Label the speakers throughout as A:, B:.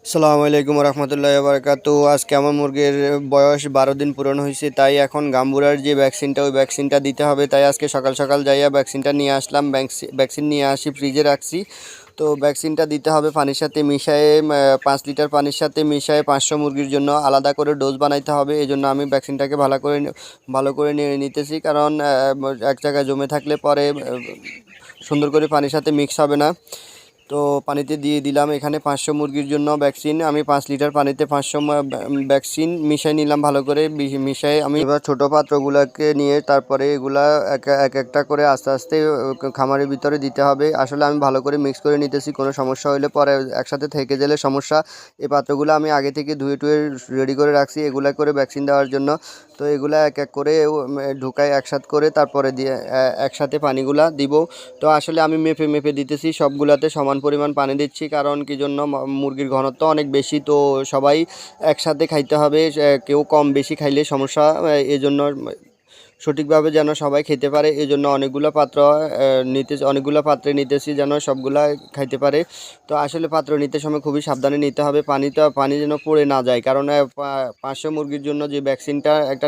A: আসসালামু আলাইকুম রহমতুল্লাহ বারকাতু। আজকে আমার মুরগির বয়স 12 দিন পূরণ হয়েছে, তাই এখন গাম্বুরার যে ভ্যাকসিনটা ওই ভ্যাকসিনটা দিতে হবে। তাই আজকে সকাল সকাল যাইয়া ভ্যাকসিনটা নিয়ে আসলাম। ভ্যাকসিন নিয়ে আসি, ফ্রিজে রাখছি। তো ভ্যাকসিনটা দিতে হবে পানির সাথে মিশায়ে, 5 লিটার পানির সাথে মিশায়ে 500 মুরগির জন্য আলাদা করে ডোজ বানাইতে হবে। এই জন্য আমি ভ্যাকসিনটাকে ভালো করে নিয়ে নিতেছি, কারণ এক জায়গায় জমে থাকলে পরে সুন্দর করে পানির সাথে মিক্স হবে না। তো পানিতে দিয়ে দিলাম এখানে 500 মুরগির জন্য ভ্যাকসিন। আমি 5 লিটার পানিতে 500 ভ্যাকসিন মিশাই নিলাম ভালো করে। মিশাই আমি এবার ছোটো পাত্রগুলোকে নিয়ে তারপরে এগুলা এক একটা করে আস্তে আস্তে খামারের ভিতরে দিতে হবে। আসলে আমি ভালো করে মিক্স করে নিতেছি, কোনো সমস্যা হলে পরে একসাথে থেকে গেলে সমস্যা। এই পাত্রগুলো আমি আগে থেকে ধুয়ে টুয়ে রেডি করে রাখছি এগুলা করে ভ্যাকসিন দেওয়ার জন্য। তো এগুলা এক এক করে ঢুকাই একসাথে করে, তারপরে দিয়ে একসাথে পানিগুলা দিব। তো আসলে আমি মেপে মেপে দিতেছি, সবগুলাতে সমান পরিমাণ পানি দিচ্ছি। কারণ কি জন্য, মুরগির ঘনত্ব অনেক বেশি, তো সবাই একসাথে খাইতে হবে। কেউ কম বেশি খাইলে সমস্যা। এজন্য সঠিকভাবে যেন সবাই খেতে পারে, এই জন্য অনেকগুলো পাত্রে নিতেছি যেন সবগুলা খাইতে পারে। তো আসলে পাত্র নিতে সময় খুবই সাবধানে নিতে হবে। পানি যেন পড়ে না যায়, কারণ 500 মুরগির জন্য যে ভ্যাকসিনটা একটা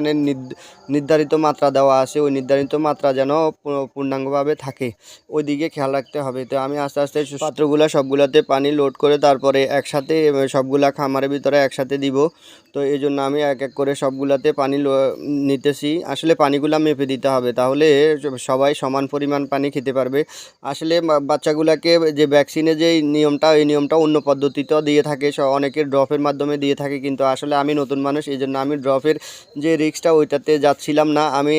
A: নির্ধারিত মাত্রা দেওয়া আছে, ওই নির্ধারিত মাত্রা যেন পূর্ণাঙ্গভাবে থাকে, ওই দিকে খেয়াল রাখতে হবে। তো আমি আস্তে আস্তে পাত্রগুলা সবগুলাতে পানি লোড করে তারপরে একসাথে সবগুলা খামারের ভিতরে একসাথে দিব। তো এই জন্য আমি এক এক করে সবগুলাতে পানি নিতেছি। আসলে পানিগুলা মেপে দিতে হবে, তাহলে সবাই সমান পরিমাণ পানি খেতে পারবে। আসলে বাচ্চাগুলাকে যে ভ্যাকসিনের যে নিয়মটা, এই নিয়মটা অন্য পদ্ধতিতেও দিয়ে থাকে, অনেকে ড্রপের মাধ্যমে দিয়ে থাকে। কিন্তু আসলে আমি নতুন মানুষ, এই জন্য আমি ড্রপের যে রিস্কটা ওইটাতে যাচ্ছিলাম না। আমি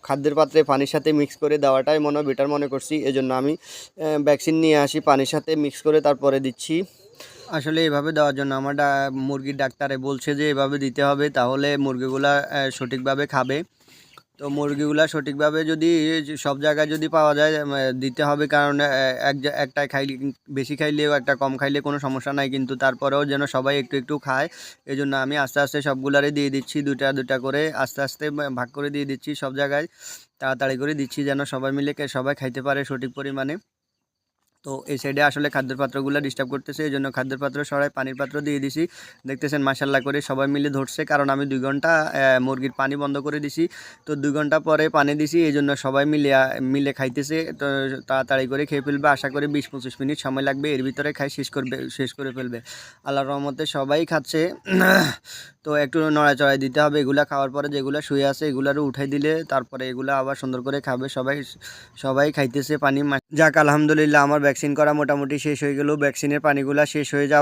A: খাদ্যের পাত্রে পানির সাথে মিক্স করে দেওয়াটাই বেটার মনে করছি। এই জন্য আমি ভ্যাকসিন নিয়ে আসি, পানির সাথে মিক্স করে তারপরে দিচ্ছি। আসলে এভাবে দেওয়ার জন্য আমার মুরগির ডাক্তারে বলছে যে এভাবে দিতে হবে, তাহলে মুরগিগুলা সঠিকভাবে খাবে। তো মুরগিগুলা সঠিকভাবে যদি সব জায়গায় যদি পাওয়া যায় দিতে হবে, কারণ একটা খাইলে, বেশি খাইলেও একটা কম খাইলে কোনো সমস্যা নাই, কিন্তু তারপরেও যেন সবাই একটু একটু খায়। এই জন্য আমি আস্তে আস্তে সবগুলারে দিয়ে দিচ্ছি, দুটা দুটা করে আস্তে আস্তে ভাগ করে দিয়ে দিচ্ছি সব জায়গায়। তাড়াতাড়ি করে দিচ্ছি যেন সবাই মিলে সবাই খাইতে পারে সঠিক পরিমাণে। তো এই সাইডে আসলে খাদ্যের পাত্রগুলো ডিস্টার্ব করতেছে, এই জন্য খাদ্যের পাত্র সরাই পানির পাত্র দিয়ে দিছি। দেখতেছেন মাশাল্লাহ করে সবাই মিলে ধরছে, কারণ আমি 2 ঘন্টা মুরগির পানি বন্ধ করে দিছি। তো 2 ঘন্টা পরে পানি দিছি, এই জন্য সবাই মিলে খাইতেছে। তো তাড়াতাড়ি করে খেয়ে ফেলবে, আশা করি 20-25 মিনিট সময় লাগবে, এর ভিতরে শেষ করে ফেলবে। আল্লাহর রহমতে সবাই খাচ্ছে। তো একটু নড়াচড়াই দিতে হবে। এগুলা খাওয়ার পরে যেগুলো শুয়ে আছে এগুলারও উঠাই দিলে তারপরে এগুলো আবার সুন্দর করে খাবে। সবাই খাইতেছে পানি। যাক আলহামদুলিল্লাহ, আমার ভ্যাকসিন করা মোটামুটি শেষ হয়ে গেল। ভ্যাকসিনের পানিগুলা শেষ হয়ে যাওয়া